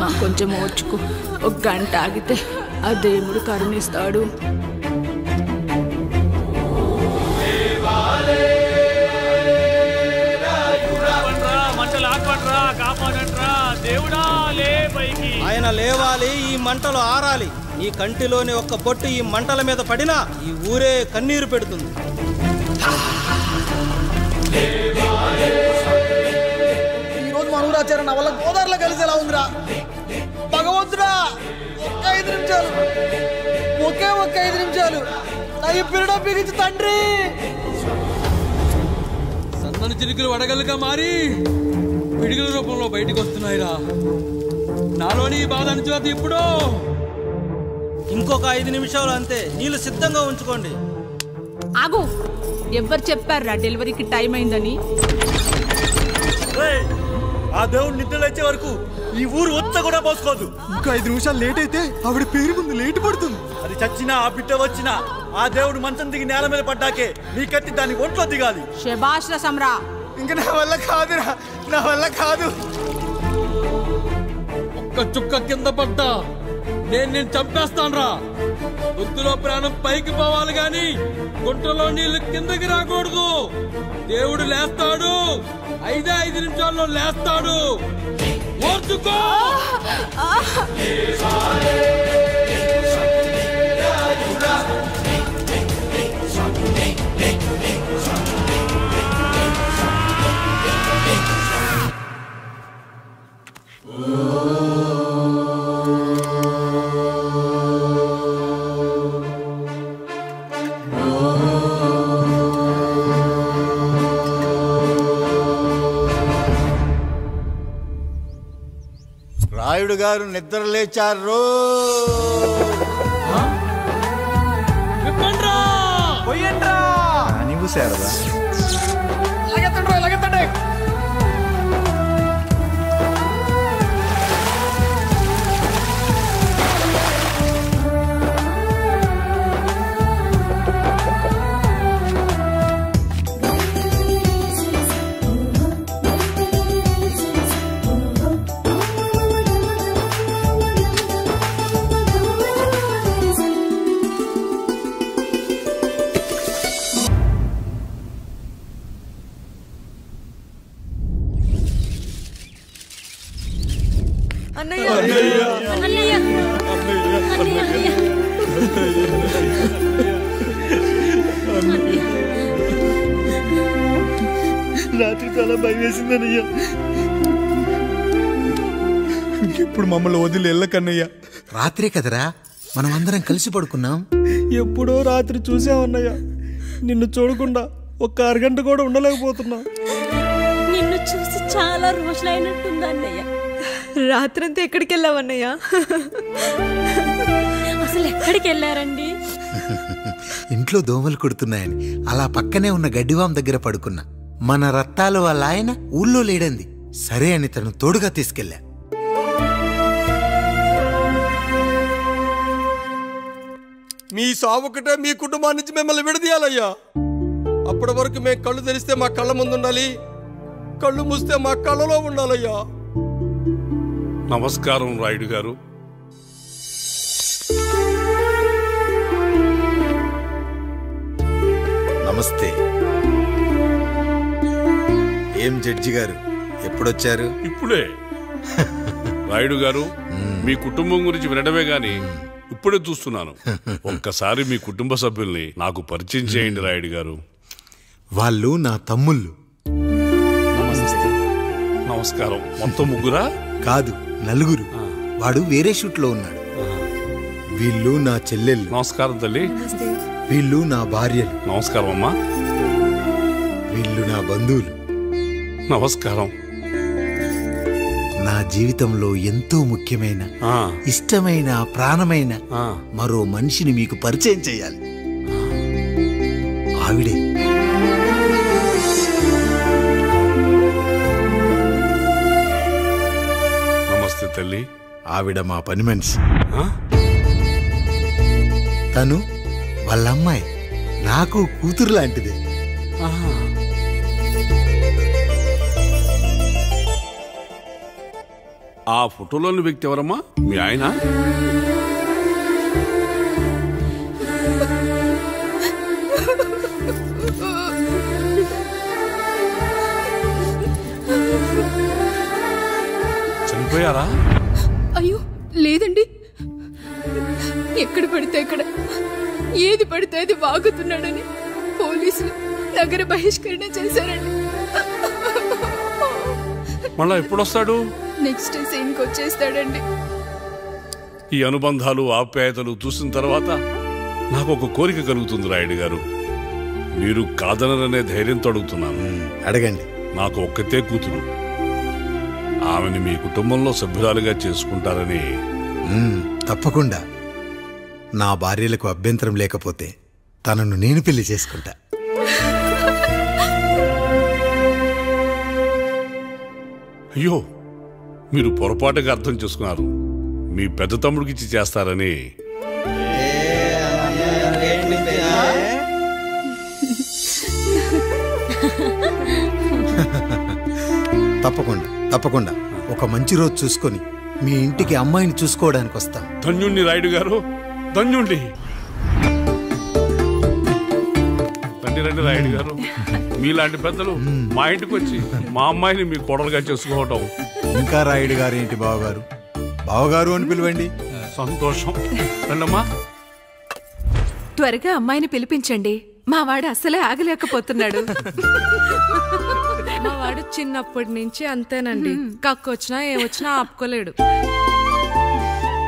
అమ్మా కొంచెం ఓర్చుకో, ఒక గంట ఆగితే ఆ దేవుడు కరుణిస్తాడు. ఆయన లేవాలి, ఈ మంటలు ఆరాలి. ఈ కంటిలోని ఒక్క పొట్టు ఈ మంటల మీద పడినా ఈ ఊరే కన్నీరు పెడుతుంది. ఈరోజు మన ఊరాచారం నా వల్ల గోదావరిలో కలిసేలా ఉందిరా. భగవంతుడా, ఒక్క 5 నిమిషాలు, ఒక్క 5 నిమిషాలు అది పిల్లడ పిలిచి తండ్రి. సన్నని చిరుకులు వడగలుగా మారి పిడుగుల రూపంలో బయటకు వస్తున్నాయిరా. నాలోని బాధ అనిచేత ఇప్పుడు ఇంకొక 5 నిమిషాలు అంతే. నీళ్ళు సిద్ధంగా ఉంచుకోండి. ఆగు, ఎవరు చెప్పారా డెలివరీకి టైం అయిందని? ఆ దేవుడు నిద్ర లేచే వరకు ఈ ఊరు ఒత్త కూడా పోసుకోదు. ఇంకా 5 నిమిషాలు లేట్ అయితే ఆవిడ పేరు ముందు లేట్ పడుతుంది. అది చచ్చినా ఆ బిడ్డ వచ్చినా ఆ దేవుడు మంచం దిగి నేల మీద పడ్డాకే నీ కత్తి దాని ఒంట్లో దిగాలి. శభాష్ రా సమ్రా. ఇంకా నా వల్ల కాదురా, నా వల్ల కాదు. ఒక్క చుక్క కింద పడ్డా నేను చంపేస్తాను రా. గొంతులో ప్రాణం పైకి పోవాలి గాని గుంటలో నీళ్లు కిందకి రాకూడదు. దేవుడు లేస్తాడు, 5 నిమిషాల్లో లేస్తాడు. ఓర్చుకో. రాయుడు గారు నిద్ర లేచారు. నీవు శారదా రాత్రి చాలా భయం వేసిందనయ్యా. ఇప్పుడు మమ్మల్ని వదిలి వెళ్ళకన్నయ్యా. రాత్రే కదరా మనం అందరం కలిసి పడుకున్నాం. ఎప్పుడో రాత్రి చూసామన్నయ్యా, నిన్ను చూడకుండా ఒక్క అరగంట కూడా ఉండలేకపోతున్నా. నిన్ను చూసి చాలా రోజులైనట్టుంది అన్నయ్య. రాత్రంతా ఎక్కడికి వెళ్ళావన్నయ్యా? అసలు ఎక్కడికి వెళ్ళారండి? ఇంట్లో దోమలు కుడుతున్నాయని అలా పక్కనే ఉన్న గడ్డివాం దగ్గర పడుకున్నా. మన రత్తాలు వాళ్ళ ఆయన ఊళ్ళో లేడంది. సరే అని తను తోడుగా తీసుకెళ్ళా. మీ సావుకటే మీ కుటుంబం నుంచి మిమ్మల్ని విడదీయాలయ్యా. అప్పటి వరకు మేము కళ్ళు తెరిస్తే మా కళ్ళ ముందు ఉండాలి, కళ్ళు మూస్తే మా కళ్ళలో ఉండాలయ్యా. నమస్కారం రాయుడు గారు. నమస్తే. ఏం జడ్జి గారు ఎప్పుడొచ్చారు? ఇప్పుడే. రాయుడు గారు, మీ కుటుంబం గురించి వినడమే గాని ఇప్పుడే చూస్తున్నాను. ఒక్కసారి మీ కుటుంబ సభ్యుల్ని నాకు పరిచయం చేయండి రాయుడు గారు. వాళ్ళు నా తమ్ముళ్ళు. నమస్కారం. మొత్తం ముగ్గురా? కాదు, నలుగురు. వాడు వేరే షూట్లో ఉన్నాడు. వీళ్ళు నా చెల్లెళ్ళు. నమస్కారం తల్లి. వీళ్ళు నా భార్యలు. నమస్కారం అమ్మా. వీళ్ళు నా బంధువులు. నమస్కారం. నా జీవితంలో ఎంతో ముఖ్యమైన, ఇష్టమైన, ప్రాణమైన మరో మనిషిని మీకు పరిచయం చేయాలి. ఆవిడే నమస్తే తల్లి. ఆవిడ మా పని మనిషి. తను వాళ్ళ అమ్మాయి, నాకు కూతురు లాంటిదే. ఆ ఫోటోలోని వ్యక్తి ఎవరమ్మా? మీ ఆయన? చనిపోయారా? అయ్యో లేదండి, ఎక్కడ పడితే అక్కడ ఏది పడితే అది వాగుతున్నాడని పోలీసులు నగర బహిష్కరణ చేశారండి. మళ్ళా ఎప్పుడు వస్తాడు? నెక్స్ట్ సీన్కి వచ్చేస్తాడండి. ఈ అనుబంధాలు ఆప్యాయతలు చూసిన తర్వాత నాకు ఒక కోరిక కలుగుతుంది రాయుడు గారు. మీరు కాదనరనే ధైర్యంతో అడుగుతున్నాను. అడగండి. నాకు ఒక్కతే కూతురు, ఆమెని మీ కుటుంబంలో సభ్యురాలుగా చేసుకుంటారని. తప్పకుండా. నా భార్యలకు అభ్యంతరం లేకపోతే తనను నేను పెళ్లి చేసుకుంటా. అయ్యో, మీరు పొరపాటుగా అర్థం చేసుకున్నారు. మీ పెద్ద తమ్ముడికి ఇచ్చి చేస్తారని. తప్పకుండా తప్పకుండా ఒక మంచి రోజు చూసుకొని మీ ఇంటికి అమ్మాయిని చూసుకోవడానికి వస్తాం. ధన్యుణ్ణి రాయుడు గారు, ధన్యుణ్ణి. రండి రండి రాయుడు గారు, మీలాంటి పెద్దలు మా ఇంటికి వచ్చి మా అమ్మాయిని మీ కోడలుగా చేసుకోవటం. ఇంకా రాయుడు గారు ఏంటి బావగారు? బావగారు అని పిలవండి. సంతోషం. రండమ్మా. త్వరగా అమ్మాయిని పిలిపించండి, మా వాడు అసలే ఆగలేకపోతున్నాడు. మా వాడు చిన్నప్పటి నుంచి అంతేనండి, కక్కొచ్చినా ఏమొచ్చినా ఆపుకోలేడు.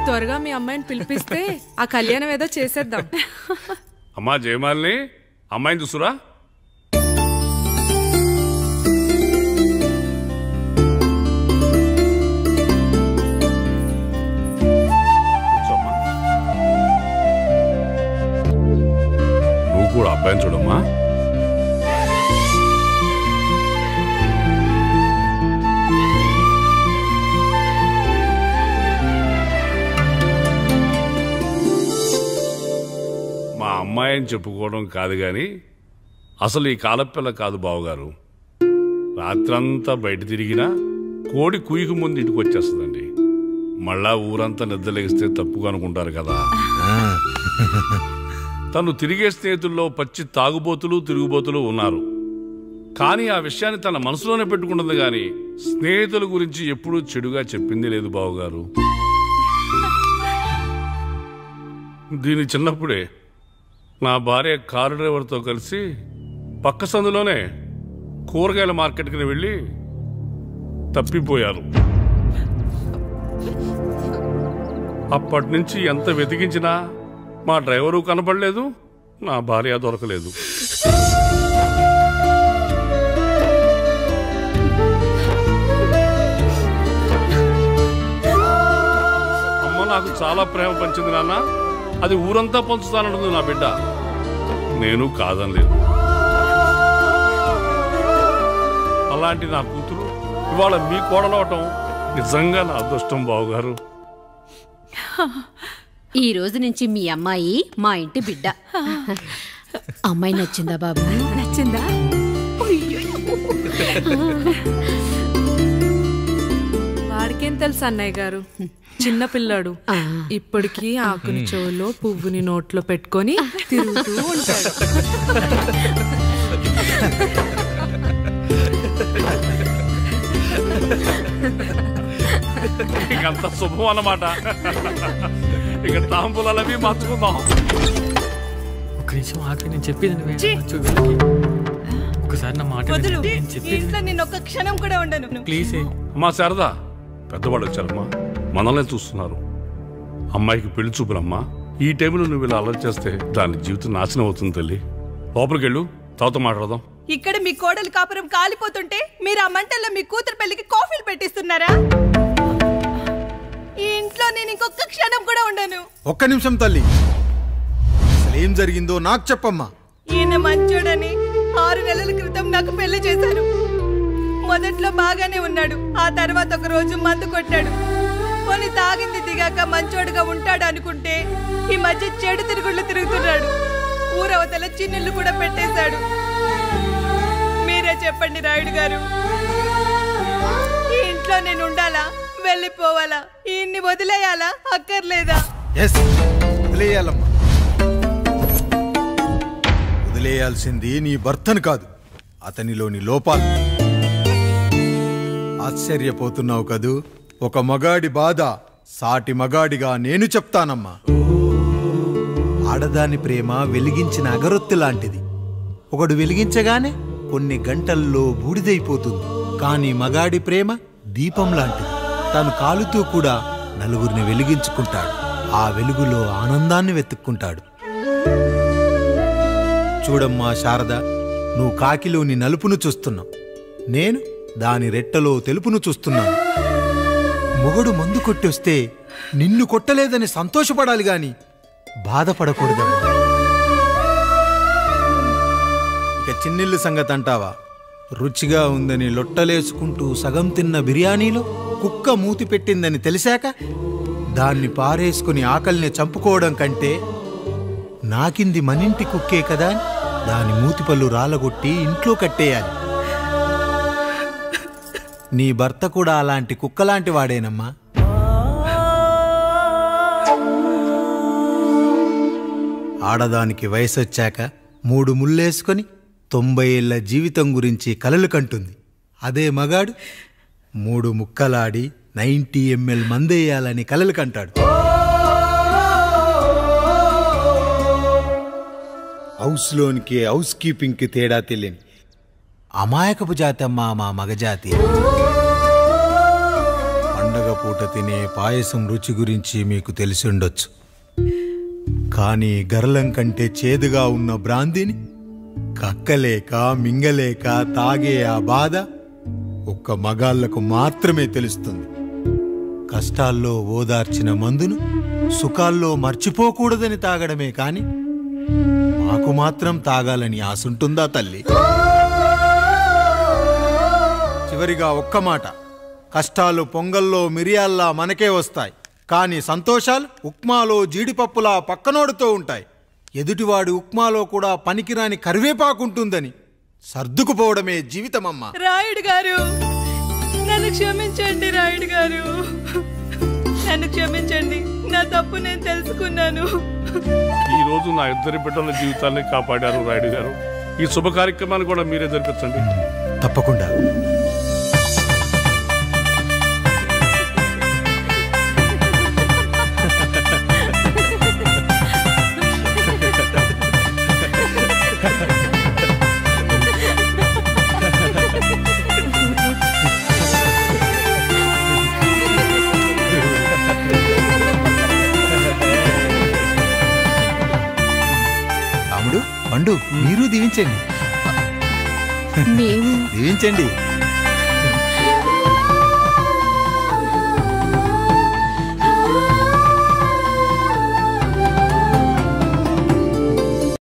త్వరగా మీ అమ్మాయిని పిలిపిస్తే ఆ కళ్యాణం ఏదో చేసేద్దాం. అమ్మా జయమాలిని, అమ్మాయిని చూసురా. నువ్వు కూడా అబ్బాయిని చూడమ్మా. మా అమ్మాయి అని చెప్పుకోవడం కాదు గాని అసలు ఈ కాలపిల్ల కాదు బావగారు. రాత్రంతా బయట తిరిగినా కోడి కుయ్యకు ముందు ఇంటికి వచ్చేస్తుందండి. మళ్ళా ఊరంతా నిద్రలేగిస్తే తప్పుగా అనుకుంటారు కదా. తను తిరిగే స్నేహితుల్లో పచ్చి తాగుబోతులు తిరుగుబోతులు ఉన్నారు. కానీ ఆ విషయాన్ని తన మనసులోనే పెట్టుకుంటుంది గాని స్నేహితుల గురించి ఎప్పుడూ చెడుగా చెప్పింది లేదు బావగారు. దీని చిన్నప్పుడే నా భార్య కారు డ్రైవర్తో కలిసి పక్క సందులోనే కూరగాయల మార్కెట్కి వెళ్ళి తప్పిపోయారు. అప్పటి నుంచి ఎంత వెతికించినా మా డ్రైవరు కనపడలేదు, నా భార్య దొరకలేదు. అమ్మ నాకు చాలా ప్రేమ పంచింది నాన్న, అది ఊరంతా పంచుతానంటుంది నా బిడ్డ. నేను కాదనలేదు. అలాంటి నా కూతురు ఇవాళ మీ కోడలవటం నిజంగా నా అదృష్టం బావగారు. ఈ రోజు నుంచి మీ అమ్మాయి మా ఇంటి బిడ్డ. అమ్మాయి నచ్చిందా బాబు? నచ్చిందా? వాడికేం తెలుసు అన్నయ్య గారు, చిన్న పిల్లాడు. ఇప్పటికీ ఆకుని చెవులో పువ్వుని నోట్లో పెట్టుకొని తిరుగుతూ ఉంటాడు. ఇకంత శుభం అన్నమాట. ఇక తాంబూలవి మార్చుకుందాం. ఒక్క నిమిషం ఆఖరి నేను చెప్పేది ఒకసారి నా మాట నేను ఒక్క క్షణం కూడా ఉండను. ప్లీజ్. అమ్మా శారదా, పెద్దవాళ్ళు వచ్చారమ్మా, మనల్ని చూస్తున్నారు. అమ్మాయికి పెళ్లి చూపులమ్మా. ఈ టైంలో నువ్వు ఇలా అలర్ట్ చేస్తే దాని జీవితం నాశనం అవుతుంది తల్లి. లోపలికి వెళ్ళు, తర్వాత మాట్లాడదాం. ఇక్కడ మీ కోడలు కాపురం కాలిపోతుంటే మీరు ఆ మంటల్లో మీ కూతురు పెళ్లికి కాఫీలు పెట్టిస్తున్నారా? ఈ ఇంట్లో నేను ఇంకొక క్షణం కూడా ఉండను. ఒక్క నిమిషం తల్లి, అసలేం జరిగిందో నాకు చెప్పమ్మా. ఈయన మంచోడని 6 నెలల క్రితం నాకు పెళ్లి చేశారు. మొదట్లో బాగానే ఉన్నాడు, ఆ తర్వాత ఒక రోజు మందు కొట్టాడు. కొని తాగింది దిగాక మంచోడుగా ఉంటాడు అనుకుంటే ఈ మధ్య చెడు తిరుగుళ్ళు తిరుగుతున్నాడు. ఊరవతల చిన్నుళ్ళు కూడా పెట్టేశాడు. మీరే చెప్పండి రాయుడు గారు, ఈ ఇంట్లో నేను ఉండాలా వెళ్ళిపోవాలా? ఈయన్ని వదిలేయాలా అక్కర్లేదా? ఎస్, వదిలేయాలమ్మా. వదిలేయాల్సింది నీ భర్తను కాదు, అతనిలోని లోపాలు. ఆశ్చర్యపోతున్నావు కదూ? ఒక మగాడి బాధ సాటి మగాడిగా నేను చెప్తానమ్మా. ఆడదాని ప్రేమ వెలిగించిన అగరొత్తి లాంటిది. ఒకడు వెలిగించగానే కొన్ని గంటల్లో బూడిదైపోతుంది. కానీ మగాడి ప్రేమ దీపం లాంటిది. తను కాలుతూ కూడా నలుగురిని వెలిగించుకుంటాడు. ఆ వెలుగులో ఆనందాన్ని వెతుక్కుంటాడు. చూడమ్మా శారద, నువ్వు కాకిలోని నలుపును చూస్తున్నావు, నేను దాని రెట్టలో తెలుపును చూస్తున్నాను. మొగడు మందు కొట్టొస్తే నిన్ను కొట్టలేదని సంతోషపడాలి గాని బాధపడకూడదమ్మా. ఇక చిన్నిల్లు సంగతి అంటావా? రుచిగా ఉందని లొట్టలేసుకుంటూ సగం తిన్న బిర్యానీలో కుక్క మూతి పెట్టిందని తెలిసాక దాన్ని పారేసుకుని ఆకలిని చంపుకోవడం కంటే నాకింది మనింటి కుక్కే కదా దాని మూతిపళ్ళు రాలగొట్టి ఇంట్లో కట్టేయాలి. నీ భర్త కూడా అలాంటి కుక్కలాంటి వాడేనమ్మా. ఆడదానికి వయసొచ్చాక 3 ముళ్ళేసుకొని 90 ఏళ్ల జీవితం గురించి కలలు కంటుంది. అదే మగాడు 3 ముక్కలాడి 90 ml మందేయాలని కలలు కంటాడు. హౌస్లోనికి హౌస్ కీపింగ్కి తేడా తెలియని అమాయకపు జాతమ్మా మా మగజాతి. పండగ పూట తినే పాయసం రుచి గురించి మీకు తెలిసి ఉండొచ్చు. కానీ గరళం కంటే చేదుగా ఉన్న బ్రాందీని కక్కలేక మింగలేక తాగే ఆ బాధ ఒక్క మగాళ్లకు మాత్రమే తెలుస్తుంది. కష్టాల్లో ఓదార్చిన మందును సుఖాల్లో మర్చిపోకూడదని తాగడమే కాని మాకు మాత్రం తాగాలని ఆశుంటుందా తల్లి? చివరిగా ఒక్క మాట, కష్టాలు పొంగల్లో మిరియాల్లా మనకే వస్తాయి, కానీ సంతోషాలు ఉప్మాలో జీడిపప్పులా పక్కనోడుతూ ఉంటాయి. ఎదుటివాడి ఉప్మాలో కూడా పనికిరాని కరివేపాకుంటుందని సర్దుకుపోవడమే జీవితమమ్మా. రాయుడు గారు, నన్ను క్షమించండి. రాయుడు గారు, నన్ను క్షమించండి. నా తప్పు నేను తెలుసుకున్నాను. ఈ రోజు నా 2 బిడ్డల జీవితాన్ని కాపాడారు రాయుడు గారు. ఈ శుభ కార్యక్రమాన్ని కూడా మీరే జరిపించండి. తప్పకుండా. రాముడు, పండు, మీరు దీవించండి. మేము దీవించండి.